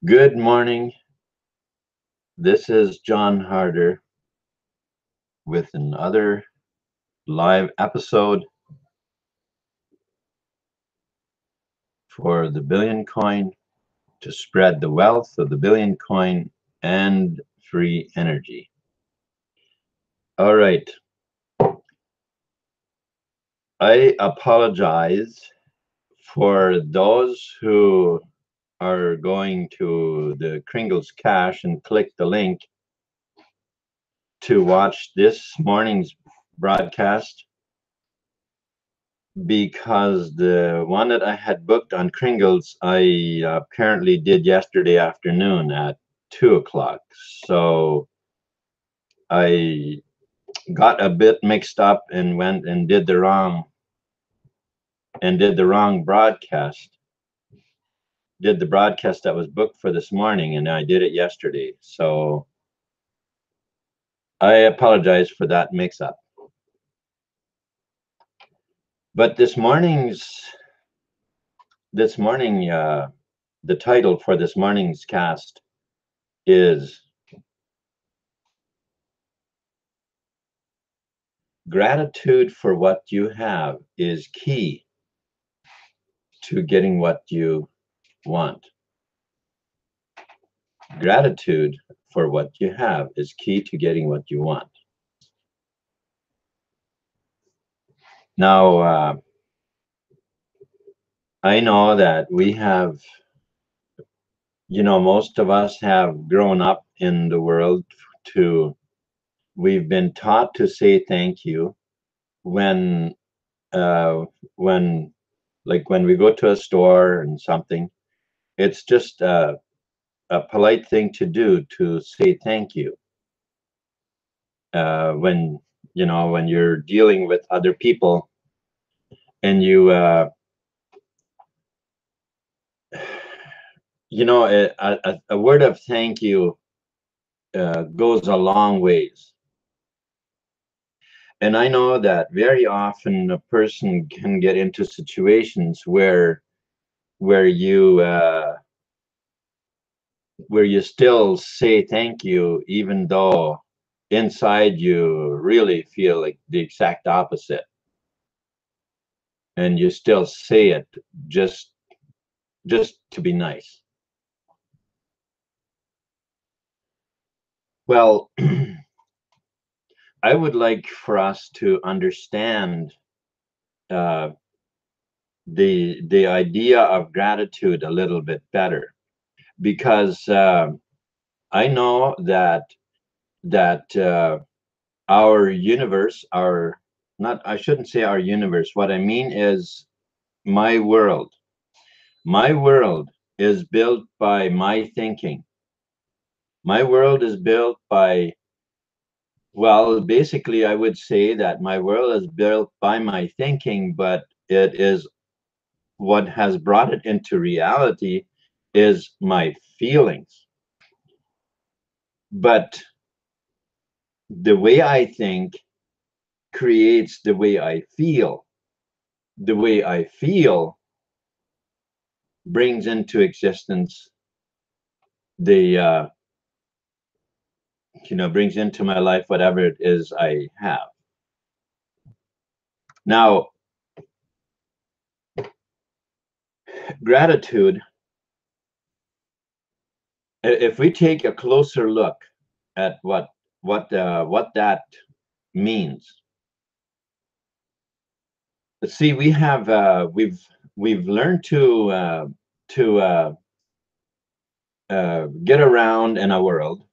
Good morning. This is John Harder with another live episode for the Billion Coin to spread the wealth of the Billion Coin and free energy. All right. I apologize for those who are going to the Kringle's Cache and click the link to watch this morning's broadcast, because the one that I had booked on Kringle's, I apparently did yesterday afternoon at 2 o'clock. So I got a bit mixed up and went and did the wrong broadcast. Did the broadcast that was booked for this morning, and I did it yesterday. So I apologize for that mix-up. But this morning, the title for this morning's cast is Gratitude for what you have is key to getting what you want. Gratitude for what you have is key to getting what you want. Now, I know that we have, most of us have grown up in the world we've been taught to say thank you when we go to a store and something. It's just a polite thing to do to say thank you. When you're dealing with other people and a word of thank you goes a long ways. And I know that very often a person can get into situations where you still say thank you, even though inside you really feel like the exact opposite, and you still say it just to be nice. Well, I would like for us to understand the idea of gratitude a little bit better, because I know that our universe, I shouldn't say our universe. What I mean is my world. My world is built by my thinking. My world is built by, well, basically, I would say that my world is built by my thinking, but it is what has brought it into reality is my feelings. But the way I think creates the way I feel. The way I feel brings into existence brings into my life whatever it is I have. Now, gratitude, if we take a closer look at what that means. Let's see, we've learned to get around in a world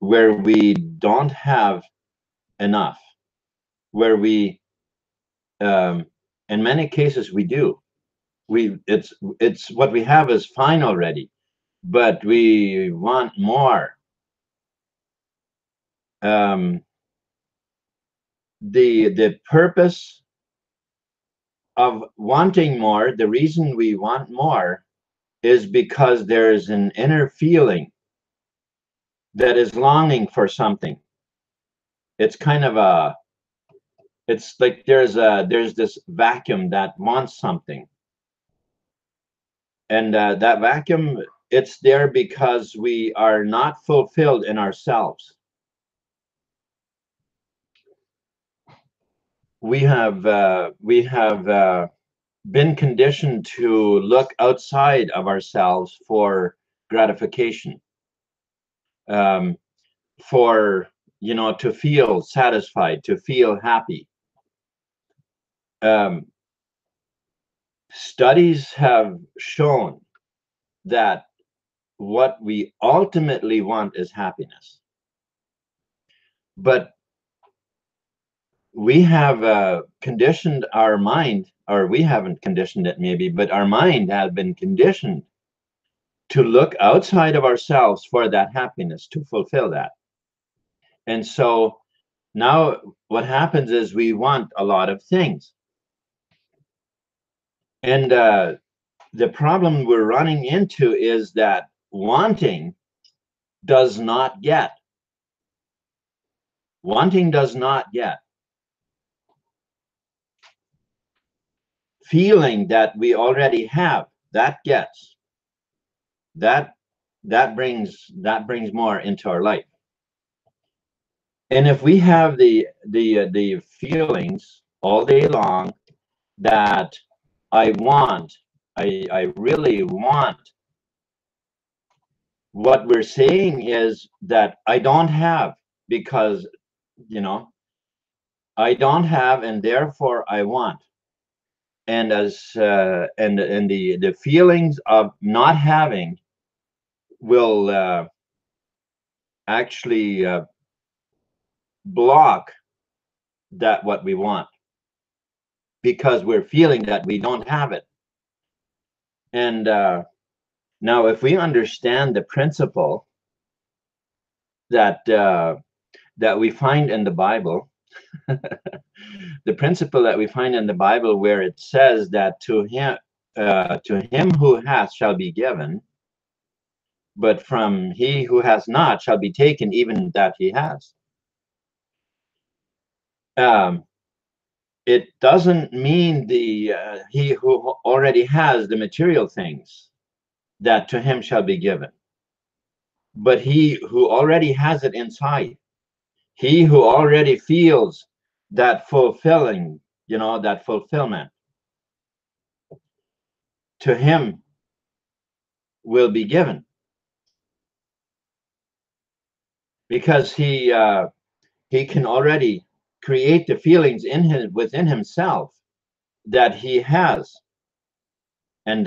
where we don't have enough, where we in many cases we do. It's what we have is fine already, but we want more. The purpose of wanting more, the reason we want more, is because there's an inner feeling that is longing for something. It's kind of it's like there's this vacuum that wants something. And that vacuum, it's there because we are not fulfilled in ourselves. We have been conditioned to look outside of ourselves for gratification, um, for, to feel satisfied, to feel happy. Um, Studies have shown that what we ultimately want is happiness. But we have conditioned our mind, or we haven't conditioned it maybe, but our mind has been conditioned to look outside of ourselves for that happiness, to fulfill that. And so now what happens is we want a lot of things. And the problem we're running into is that wanting does not get. Wanting does not get. Feeling that we already have, that gets. That brings more into our life. And if we have the feelings all day long that I want, I really want, what we're saying is that I don't have, because I don't have, and therefore I want. And as and the feelings of not having will actually block that what we want, because we're feeling that we don't have it. And now, if we understand the principle that that we find in the Bible, the principle that we find in the Bible, where it says that to him who has shall be given, but from he who has not shall be taken even that he has. It doesn't mean the he who already has the material things, that to him shall be given, but he who already has it inside, he who already feels that fulfilling, that fulfillment, to him will be given, because he can already create the feelings within himself that he has, and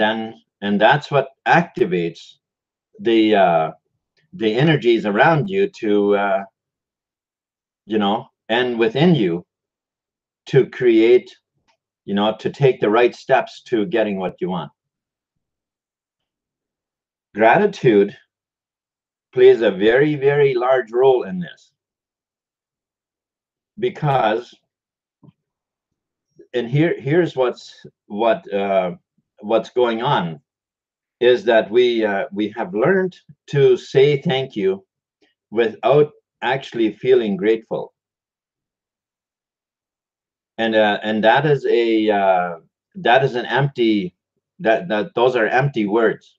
that's what activates the energies around you to and within you, to create, to take the right steps to getting what you want. Gratitude plays a very, very large role in this, because, and here's what's going on, is that we have learned to say thank you without actually feeling grateful, and that is an empty, that those are empty words.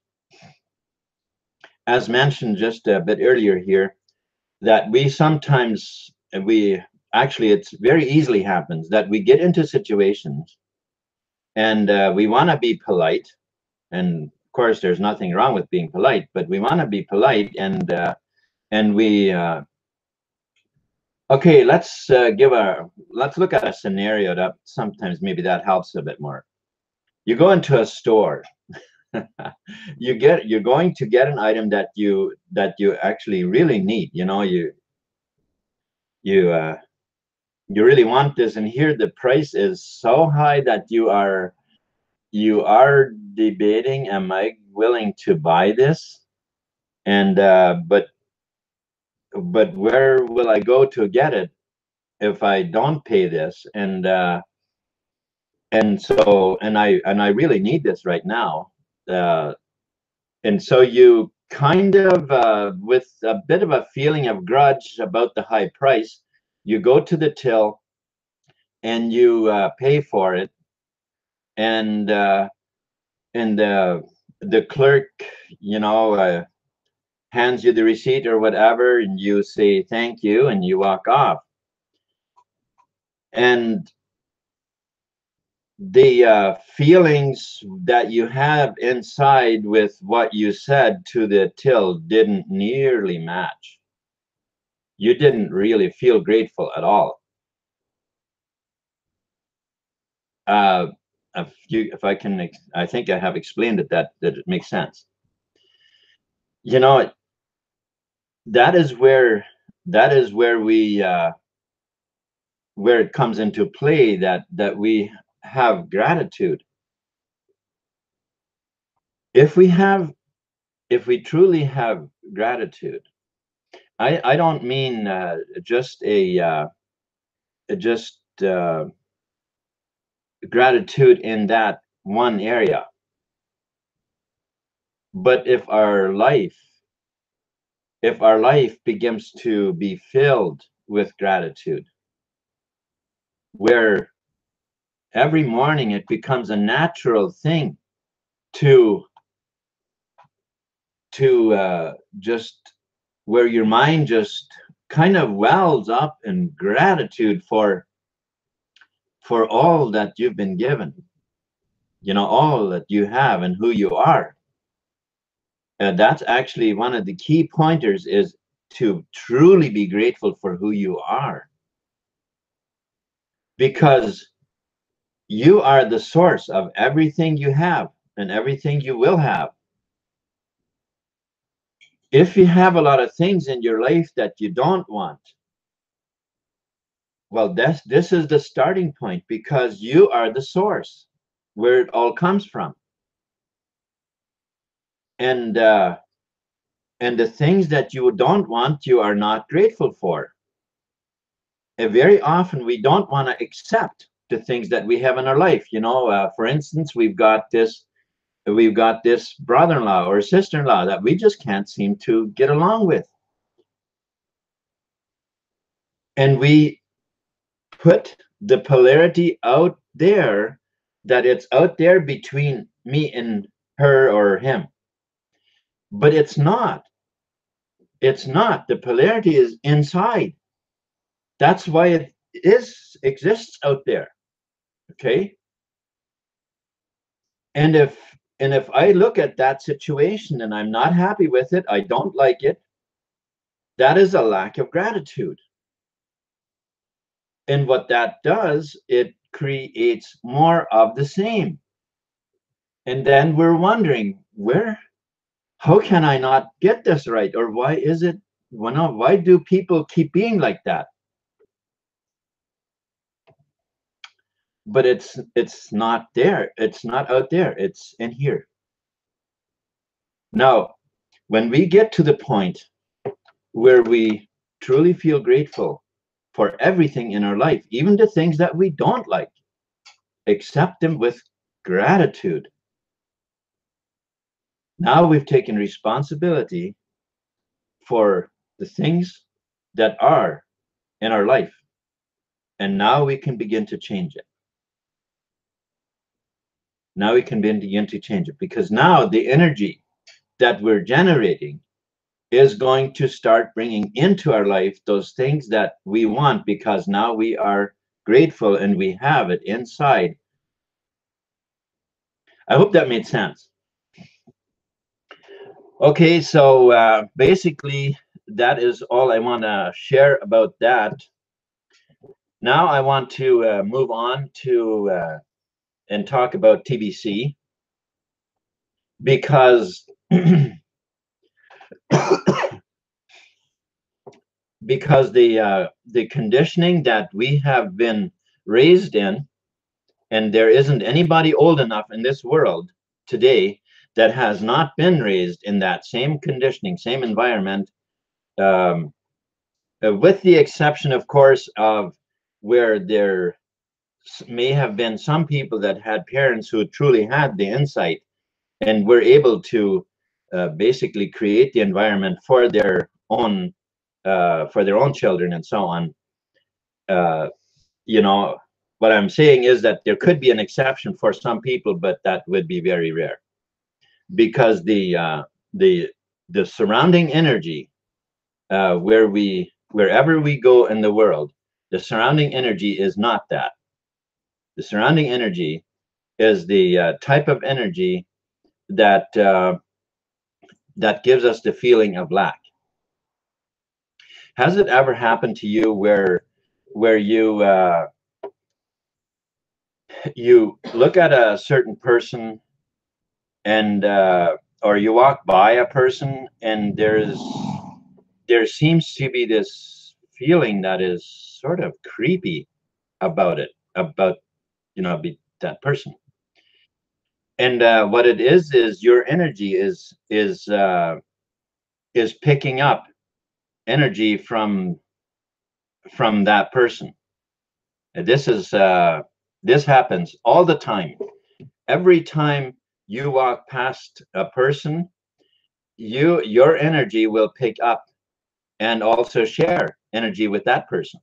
As mentioned just a bit earlier here, that we sometimes, it's very easily happens that we get into situations and we want to be polite, and of course there's nothing wrong with being polite, but we want to be polite, and we okay, let's look at a scenario that sometimes maybe that helps a bit more. You go into a store. You're going to get an item that you actually really need. You really want this, and here the price is so high that you are debating, am I willing to buy this? And but where will I go to get it if I don't pay this? And so I really need this right now. And so you kind of, with a bit of a feeling of grudge about the high price, you go to the till and you pay for it, and the clerk, hands you the receipt or whatever, and you say thank you and you walk off. And the feelings that you have inside with what you said to the till didn't nearly match. You didn't really feel grateful at all. Uh, if I can, I think I have explained it that it makes sense. That is where we where it comes into play that we have gratitude. If we truly have gratitude, I don't mean just gratitude in that one area, but if our life begins to be filled with gratitude, where every morning it becomes a natural thing to just where your mind just kind of wells up in gratitude for all that you've been given, all that you have and who you are. That's actually one of the key pointers, is to truly be grateful for who you are, because you are the source of everything you have and everything you will have. If you have a lot of things in your life that you don't want, well, this is the starting point, because you are the source where it all comes from. And the things that you don't want, you are not grateful for. And very often we don't want to accept the things that we have in our life. For instance, we've got this brother-in-law or sister-in-law that we just can't seem to get along with. And we put the polarity out there, that it's out there between me and her or him. But it's not. It's not. The polarity is inside. That's why it exists out there. Okay. And if I look at that situation and I'm not happy with it, I don't like it, that is a lack of gratitude. And what that does, it creates more of the same. And then we're wondering, how can I not get this right? Or why is it, why do people keep being like that? But it's not there. It's not out there. It's in here. Now, when we get to the point where we truly feel grateful for everything in our life, even the things that we don't like, accept them with gratitude. Now we've taken responsibility for the things that are in our life, and now we can begin to change it. Now we can begin to change it, because now the energy that we're generating is going to start bringing into our life those things that we want, because now we are grateful and we have it inside. I hope that made sense. Okay, so basically that is all I want to share about that. Now I want to move on to and talk about TBC, because because the conditioning that we have been raised in, and there isn't anybody old enough in this world today that has not been raised in that same conditioning, same environment, with the exception, of course, of where there may have been some people that had parents who truly had the insight and were able to basically create the environment for their own children and so on. What I'm saying is that there could be an exception for some people, but that would be very rare. because the surrounding energy, wherever we go in the world, the surrounding energy is not that. The surrounding energy is the type of energy that that gives us the feeling of lack. Has it ever happened to you where you look at a certain person, and or you walk by a person, and there seems to be this feeling that is sort of creepy about it, about that person. And what it is your energy is picking up energy from that person. And this happens all the time. Every time you walk past a person, your energy will pick up and also share energy with that person.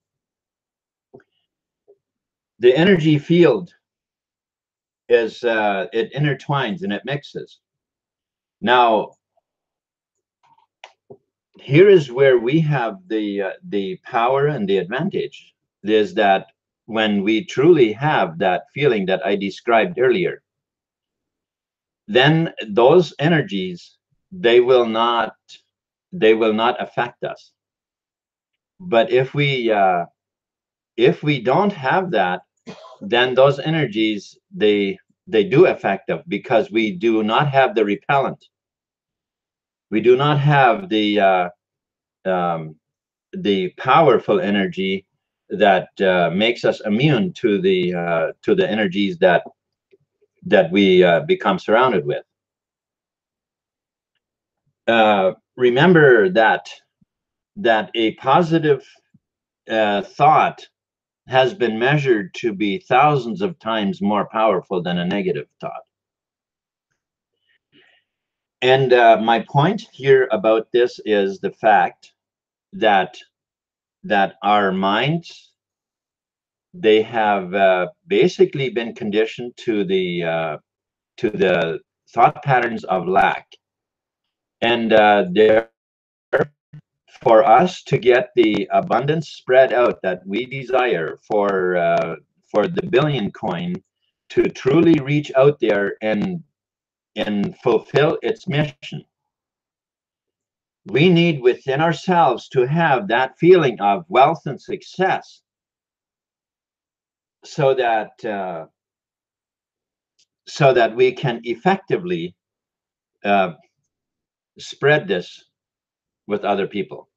The energy field is it intertwines and it mixes. Now, here is where we have the power and the advantage, is that when we truly have that feeling that I described earlier, then those energies, they will not affect us. But if we don't have that, then those energies, they do affect us, because we do not have the repellent. We do not have the powerful energy that makes us immune to the energies that we become surrounded with. Remember that a positive thought has been measured to be thousands of times more powerful than a negative thought. And my point here about this is the fact that our minds, they have basically been conditioned to the thought patterns of lack, and for us to get the abundance spread out that we desire, for the billion coin to truly reach out there and fulfill its mission, we need within ourselves to have that feeling of wealth and success, so that we can effectively spread this with other people.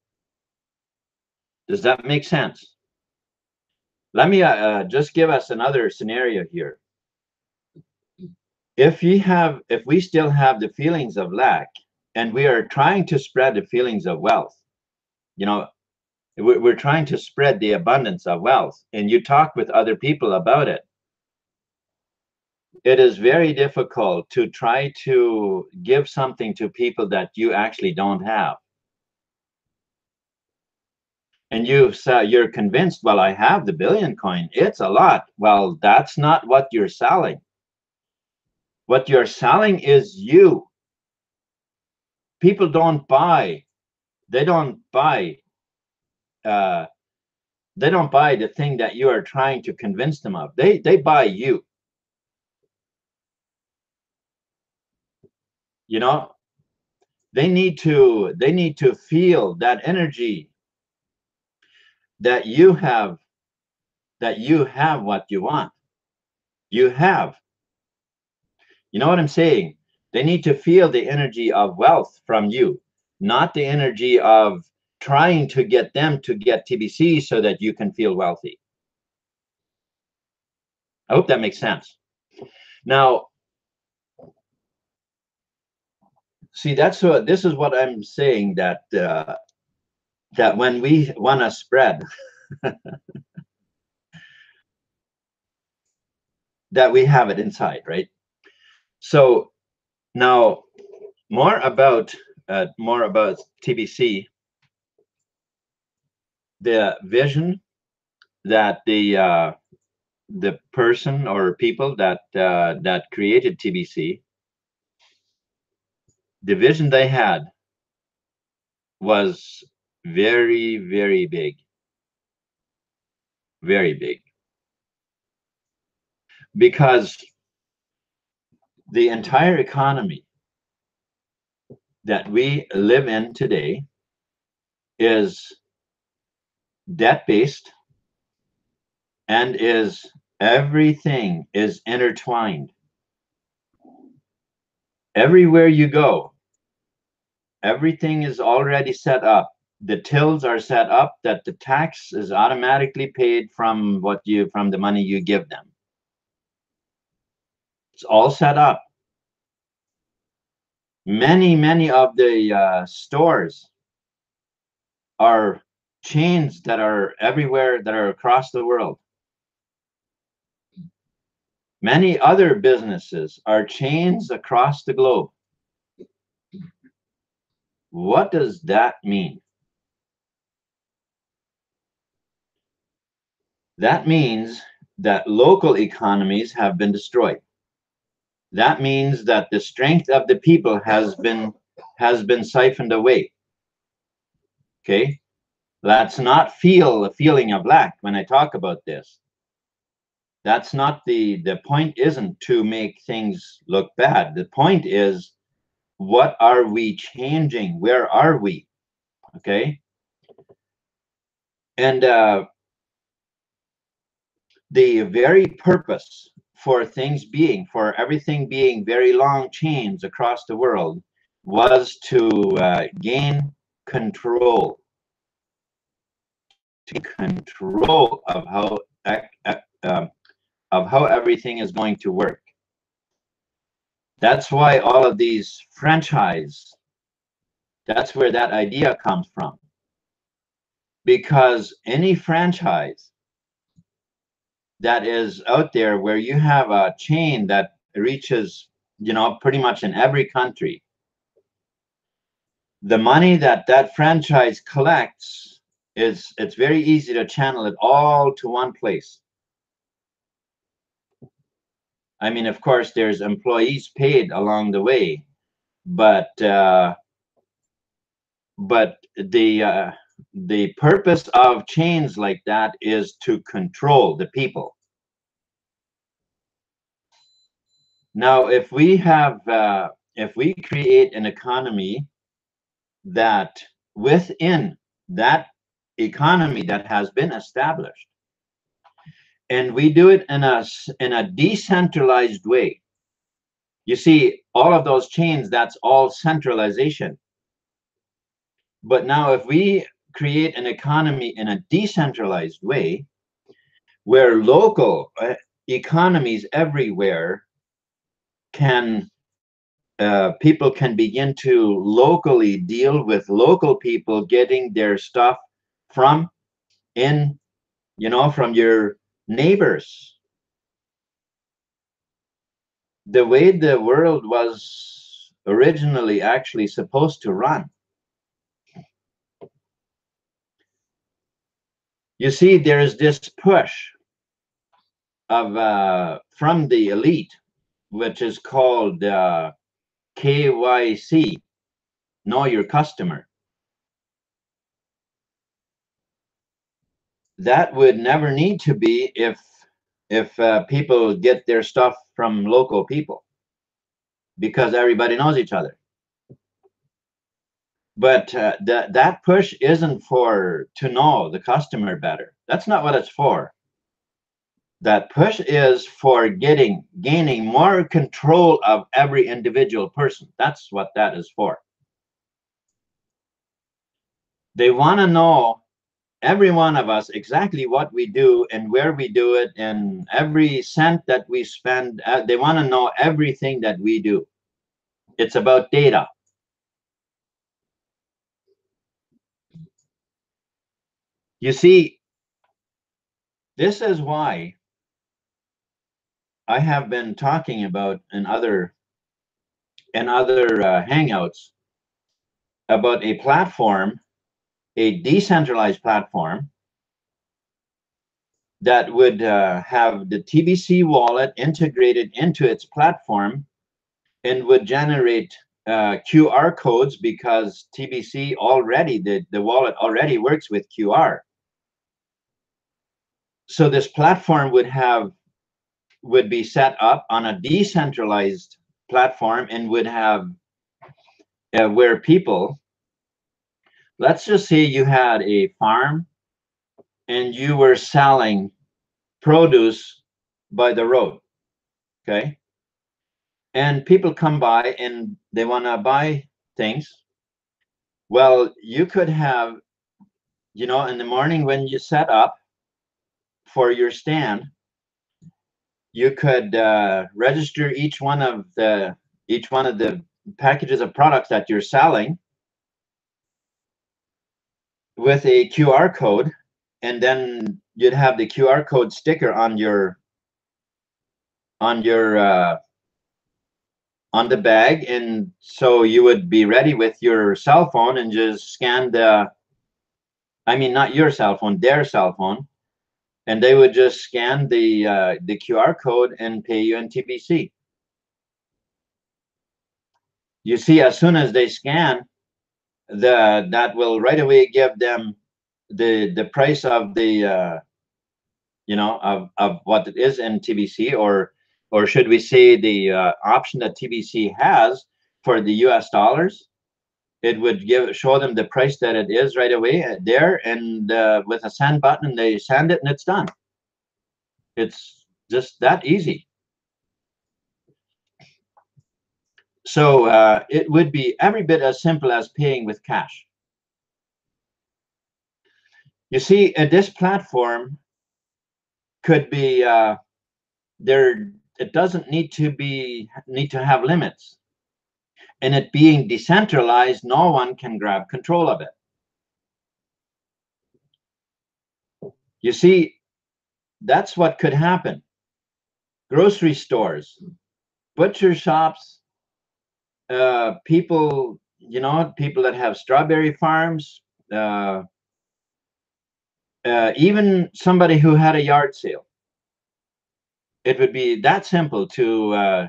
Does that make sense? Let me just give us another scenario here. If we still have the feelings of lack, and we are trying to spread the feelings of wealth, we're trying to spread the abundance of wealth, and you talk with other people about it, it is very difficult to try to give something to people that you actually don't have. And you're convinced, well, I have the billion coin, it's a lot. Well, that's not what you're selling. What you're selling is you. People don't buy. They don't buy. They don't buy the thing that you are trying to convince them of. They buy you. They need to feel that energy, that you have what you want. You have. You know what I'm saying? They need to feel the energy of wealth from you, not the energy of trying to get them to get TBC so that you can feel wealthy. I hope that makes sense. Now, see, this is what I'm saying, that when we want to spread, that we have it inside, right? So now, more about TBC, the vision that the person or people that created TBC, the vision they had was very, very big, very big, because the entire economy that we live in today is debt-based, and everything is intertwined. Everywhere you go, everything is already set up. The tills are set up that the tax is automatically paid from from the money you give them. It's all set up. Many of the stores are chains that are everywhere, that are across the world. Many other businesses are chains across the globe. What does that mean? That means that local economies have been destroyed. That means that the strength of the people has been siphoned away. Okay? Let's not feel a feeling of lack when I talk about this. That's not the point. Isn't to make things look bad. The point is, what are we changing? Where are we? Okay? And the very purpose for everything being very long chains across the world was to gain control of how everything is going to work. That's why all of these franchise, that's where that idea comes from. Because any franchise that is out there where you have a chain that reaches, pretty much in every country, the money that franchise collects it's very easy to channel it all to one place. I mean, of course, there's employees paid along the way, but the purpose of chains like that is to control the people. Now, if we create an economy that within that economy that has been established, and we do it in a decentralized way. You see, all of those chains, that's all centralization. But now if we create an economy in a decentralized way, where local economies everywhere people can begin to locally deal with local people getting their stuff from your neighbors. The way the world was originally actually supposed to run. You see, there is this push from the elite, which is called KYC, know your customer. That would never need to be if people get their stuff from local people, because everybody knows each other. But that push isn't to know the customer better. That's not what it's for. That push is for gaining more control of every individual person. That's what that is for. They want to know, every one of us, exactly what we do and where we do it, and every cent that we spend. They want to know everything that we do. It's about data. You see, this is why I have been talking about in other hangouts about a platform, a decentralized platform that would have the TBC wallet integrated into its platform and would generate QR codes, because TBC already, the wallet already works with QR. So this platform would be set up on a decentralized platform, and would have where people, let's just say you had a farm and you were selling produce by the road, okay? And people come by and they want to buy things. Well, you could have, in the morning when you set up for your stand, you could register each one of the packages of products that you're selling with a QR code, and then you'd have the QR code sticker on the bag, and so you would be ready with your cell phone and just scan not your cell phone, their cell phone, and they would just scan the QR code and pay you in TBC. You see, as soon as they scan, that will right away give them the price of the of what it is in TBC, or should we say the option that TBC has for the US dollars. It would show them the price that it is right away there, and with a send button, they send it and it's done. It's just that easy. So it would be every bit as simple as paying with cash. You see, this platform could be there. It doesn't need to have limits. And it being decentralized, no one can grab control of it. You see, that's what could happen. Grocery stores, butcher shops, people that have strawberry farms, even somebody who had a yard sale. It would be that simple to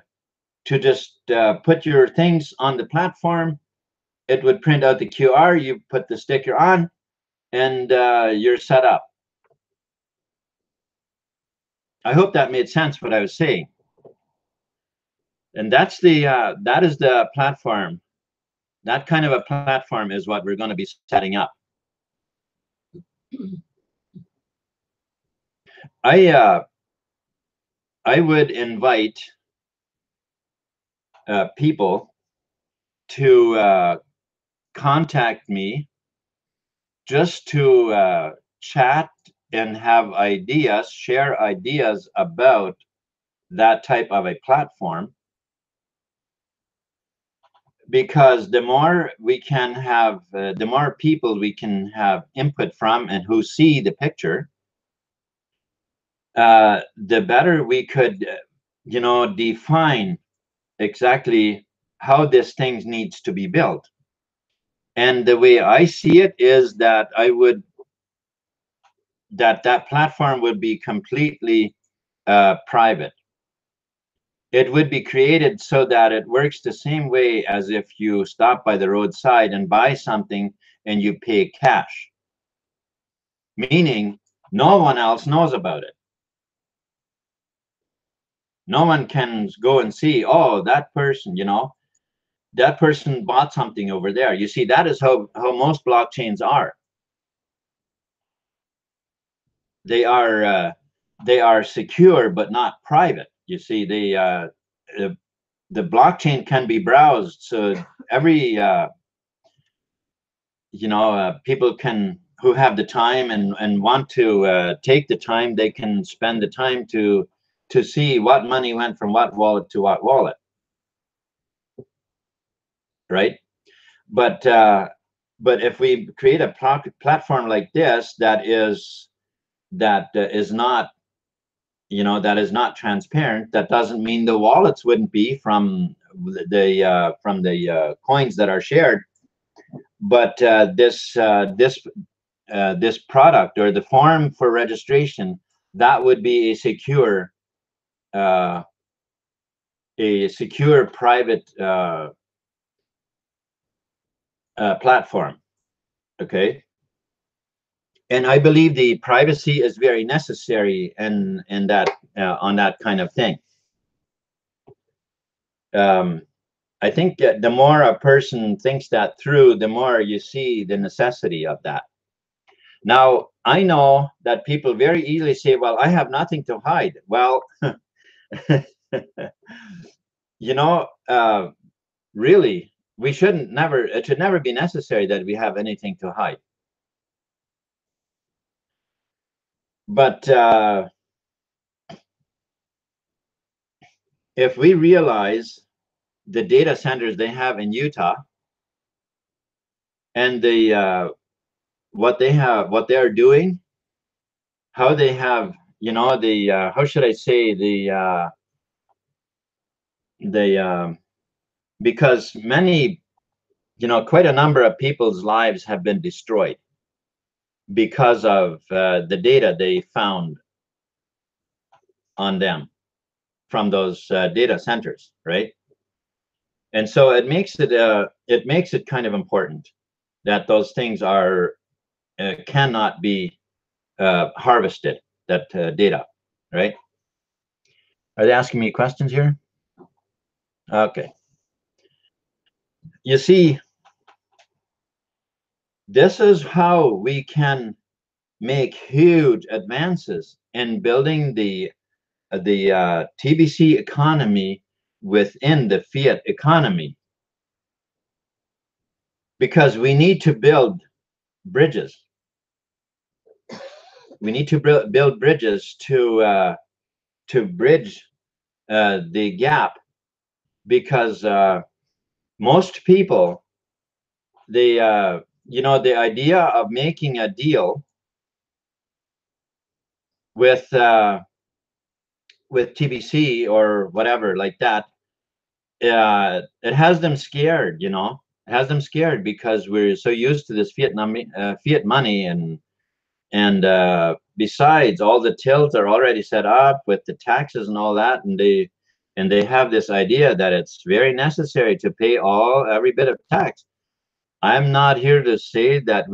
just put your things on the platform. It would print out the QR, you put the sticker on, and you're set up. I hope that made sense what I was saying. And that is the platform. That kind of a platform is what we're going to be setting up. I would invite people to contact me just to chat and have ideas, share ideas about that type of a platform. Because the more we can have, the more people we can have input from and who see the picture, the better we could, define exactly how this thing needs to be built. And the way I see it is that that platform would be completely private. It would be created so that it works the same way as if you stop by the roadside and buy something and you pay cash. Meaning, no one else knows about it. No one can go and see, oh, that person, that person bought something over there. You see, that is how most blockchains are. They are secure, but not private. You see, the blockchain can be browsed, so every people who have the time and want to take the time, they can spend the time to see what money went from what wallet to what wallet, right? But if we create a platform like this that is not transparent, that doesn't mean the wallets wouldn't be from the coins that are shared. But this product or the form for registration, that would be a secure private platform. Okay. And I believe the privacy is very necessary in that on that kind of thing. I think the more a person thinks that through, the more you see the necessity of that. Now, I know that people very easily say, well, I have nothing to hide. Well, you know, really, it should never be necessary that we have anything to hide. But if we realize the data centers they have in Utah and what they're doing, how they have, how should I say, because many, quite a number of people's lives have been destroyed because of the data they found on them from those data centers, right? And so it makes it kind of important that those things are cannot be harvested, that data, right? Are they asking me questions here? Okay. You see, this is how we can make huge advances in building the TBC economy within the fiat economy, because we need to build bridges. We need to build bridges to bridge the gap, because most people, the idea of making a deal with TBC or whatever like that, it has them scared. It has them scared because we're so used to this fiat money, and besides, all the tills are already set up with the taxes and all that, and they have this idea that it's very necessary to pay every bit of tax. I'm not here to say that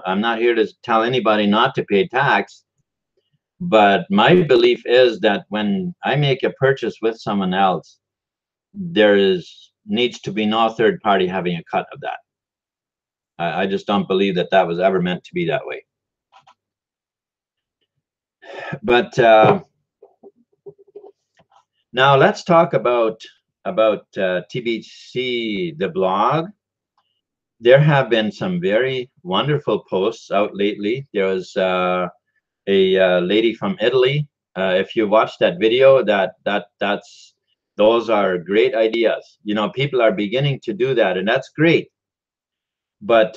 I'm not here to tell anybody not to pay tax, but my belief is that when I make a purchase with someone else, needs to be no third party having a cut of that. I just don't believe that was ever meant to be that way. But now let's talk about TBC, the blog. There have been some very wonderful posts out lately. There was a lady from Italy. If you watch that video, those are great ideas. People are beginning to do that, and that's great. But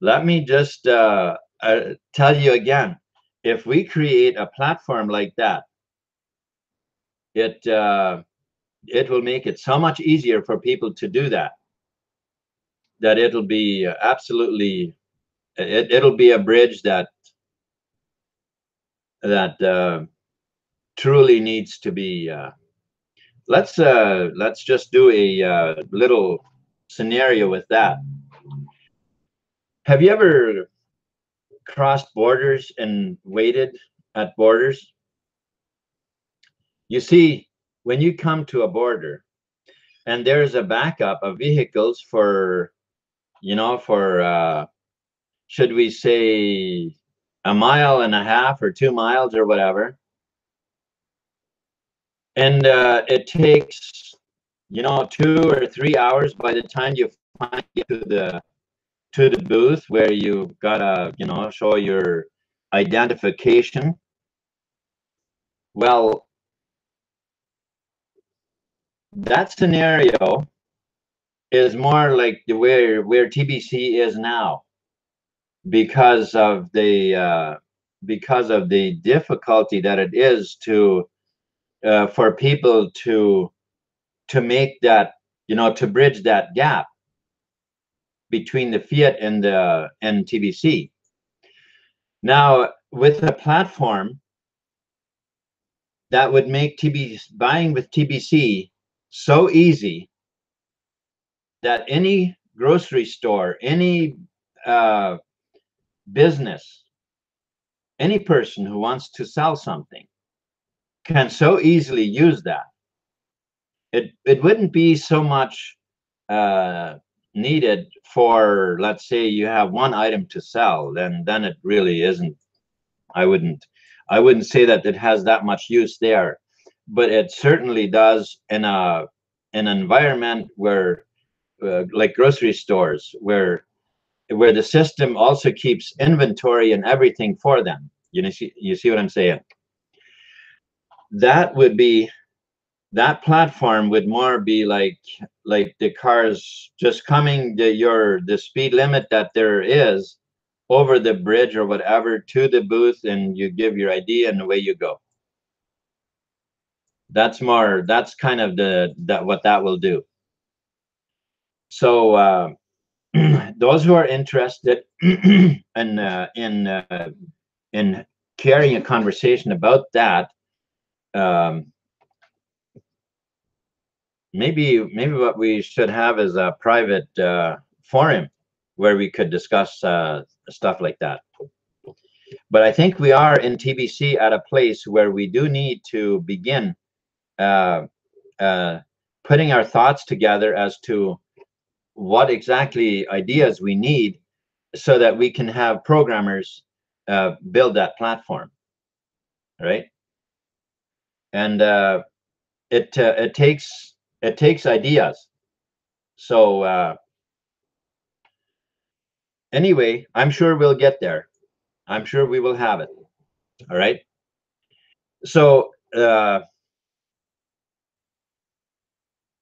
let me just tell you again, if we create a platform like that, it will make it so much easier for people to do that it'll be absolutely, it'll be a bridge that truly needs to be. Let's just do a little scenario with that. Have you ever crossed borders and waited at borders? You see, when you come to a border and there's a backup of vehicles for should we say a mile and a half or 2 miles or whatever, and it takes 2 or 3 hours by the time you finally get to the booth where you gotta show your identification. Well, that scenario is more like where TBC is now, because of the difficulty that it is for people to make that, to bridge that gap between the fiat and TBC. Now, with a platform that would make buying with TBC so easy that any grocery store, any business, any person who wants to sell something can so easily use that. It wouldn't be so much needed for, let's say you have one item to sell, then it really isn't. I wouldn't say that it has that much use there, but it certainly does in an environment where like grocery stores, where the system also keeps inventory and everything for them. You see what I'm saying? That would be, that platform would more be like the cars just coming the speed limit that there is over the bridge or whatever to the booth, and you give your ID and away you go. That's kind of what that will do. So those who are interested in carrying a conversation about that, um, maybe what we should have is a private forum where we could discuss stuff like that. But I think we are in TBC at a place where we do need to begin uh, uh, putting our thoughts together as to what exactly ideas we need so that we can have programmers build that platform, right? And it takes ideas. So anyway, I'm sure we'll get there. I'm sure we will have it. All right. So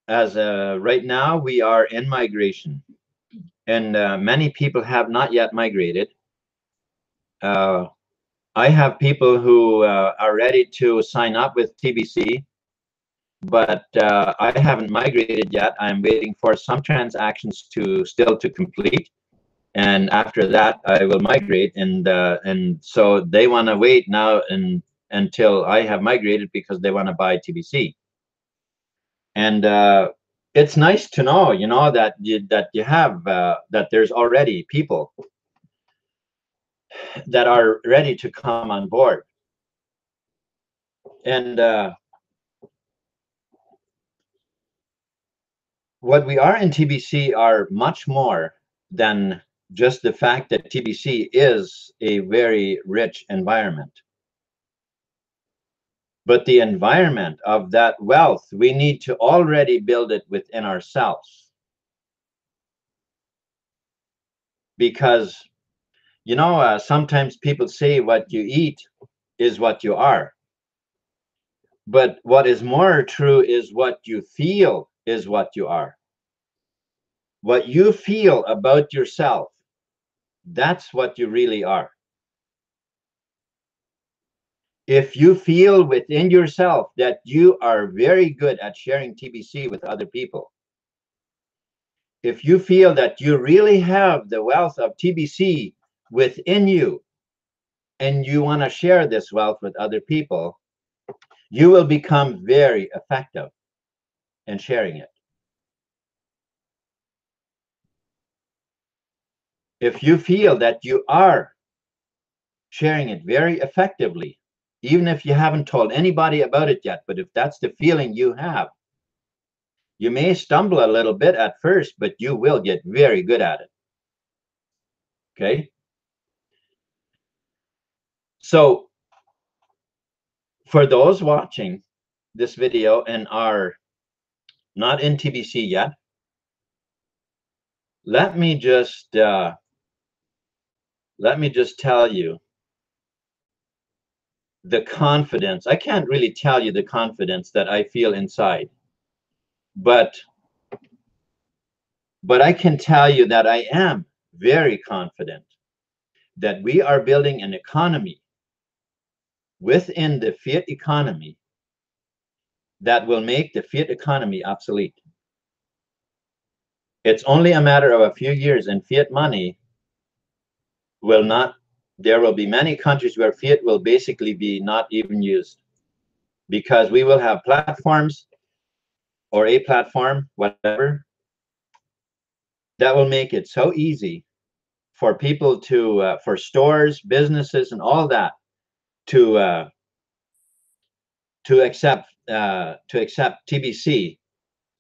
as right now we are in migration, and many people have not yet migrated. I have people who are ready to sign up with TBC, but I haven't migrated yet. I'm waiting for some transactions to complete, and after that I will migrate. And so they want to wait now until I have migrated because they want to buy TBC. And it's nice to know, that you have that there's already people that are ready to come on board. And what we are in TBC are much more than just the fact that TBC is a very rich environment. But the environment of that wealth, we need to already build it within ourselves. Because, sometimes people say what you eat is what you are. But what is more true is what you feel is what you are. What you feel about yourself, that's what you really are. If you feel within yourself that you are very good at sharing TBC with other people, if you feel that you really have the wealth of TBC within you and you want to share this wealth with other people, you will become very effective in sharing it. If you feel that you are sharing it very effectively, even if you haven't told anybody about it yet, but if that's the feeling you have, you may stumble a little bit at first, but you will get very good at it. Okay? So for those watching this video and are not in TBC yet, let me just tell you the confidence. I can't really tell you the confidence that I feel inside, but I can tell you that I am very confident that we are building an economy within the fiat economy that will make the fiat economy obsolete. It's only a matter of a few years, and fiat money will not, there will be many countries where fiat will basically be not even used, because we will have platforms or a platform, whatever, that will make it so easy for people to, for stores, businesses, and all that to to accept TBC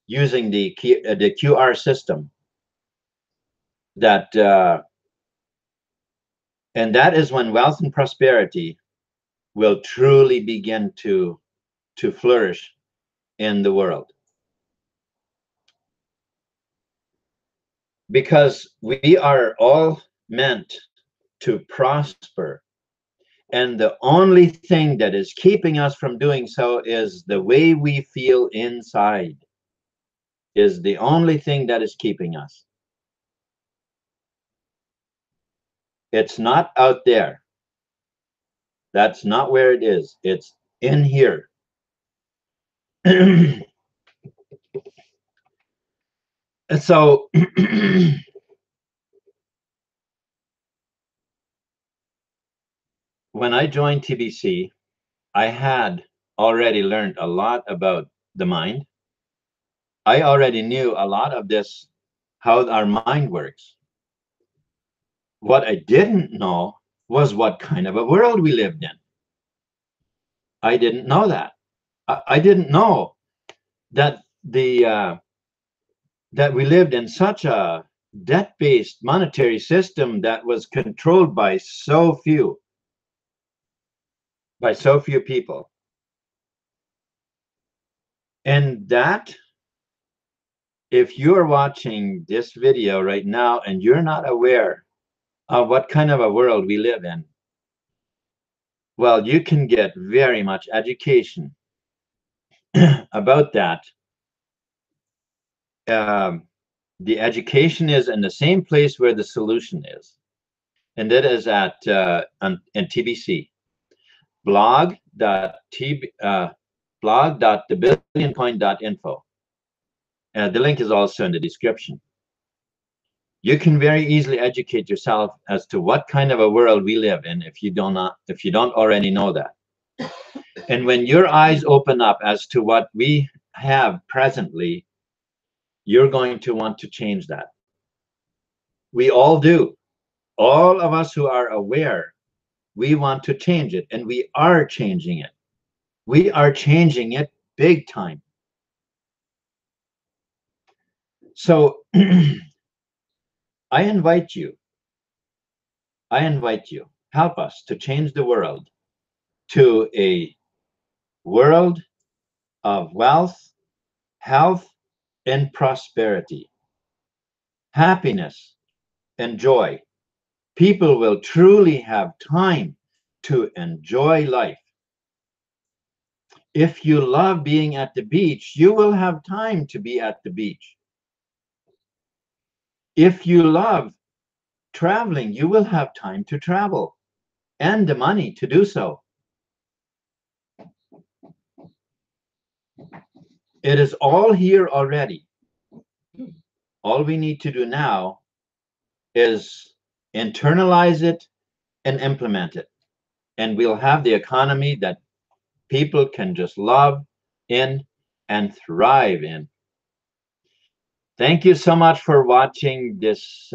using the QR system. That and that is when wealth and prosperity will truly begin to flourish in the world, because we are all meant to prosper. And the only thing that is keeping us from doing so is the way we feel inside, is the only thing that is keeping us. It's not out there. That's not where it is. It's in here. And so when I joined TBC, I had already learned a lot about the mind. I already knew a lot of this, how our mind works. What I didn't know was what kind of a world we lived in. I didn't know that. I didn't know that that we lived in such a debt-based monetary system that was controlled by so few people. And that, if you're watching this video right now and you're not aware of what kind of a world we live in, well, you can get very much education about that. Um, the education is in the same place where the solution is, and that is at in TBC, blog.thebillioncoin.info. The link is also in the description. You can very easily educate yourself as to what kind of a world we live in if you don't already know that. And when your eyes open up as to what we have presently, you're going to want to change that. We all do. All of us who are aware, we want to change it, and we are changing it. We are changing it big time. So I invite you, help us to change the world to a world of wealth, health, and prosperity, happiness, and joy. People will truly have time to enjoy life. If you love being at the beach, you will have time to be at the beach. If you love traveling, you will have time to travel and the money to do so. It is all here already. All we need to do now is internalize it and implement it. And we'll have the economy that people can just love in and thrive in. Thank you so much for watching this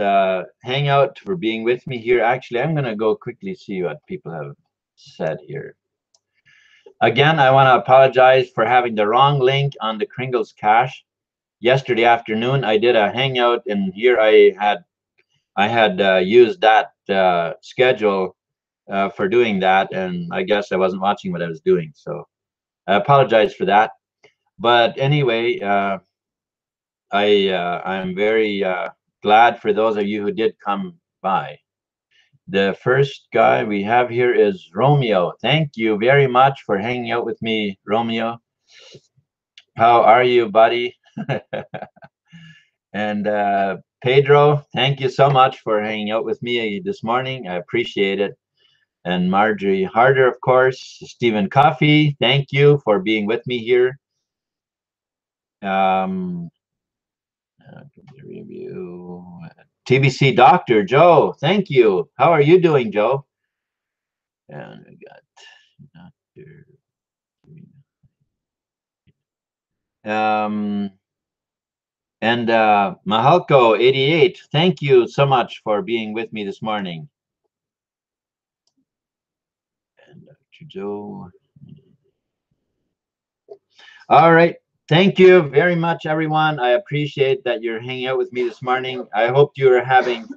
hangout, for being with me here. Actually, I'm going to go quickly see what people have said here. Again, I want to apologize for having the wrong link on the Kringles Cash. Yesterday afternoon, I did a hangout, and here I had used that schedule for doing that, and I guess I wasn't watching what I was doing, so I apologize for that. But anyway, I'm very glad for those of you who did come by. The first guy we have here is Romeo. Thank you very much for hanging out with me, Romeo. How are you, buddy? And Pedro, thank you so much for hanging out with me this morning. I appreciate it. And Marjorie Harder, of course. Stephen Coffey, thank you for being with me here. Review. TBC Doctor Joe, thank you. How are you doing, Joe? And we got Doctor. And Mahalko 88, thank you so much for being with me this morning. And Joe. All right. Thank you very much, everyone. I appreciate that you're hanging out with me this morning. I hope you're having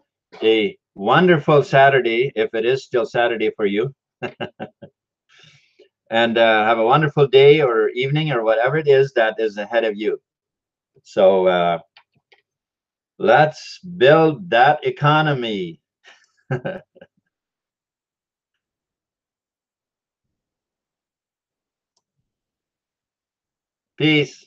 a wonderful Saturday, if it is still Saturday for you. And have a wonderful day or evening or whatever it is that is ahead of you. So let's build that economy. Peace.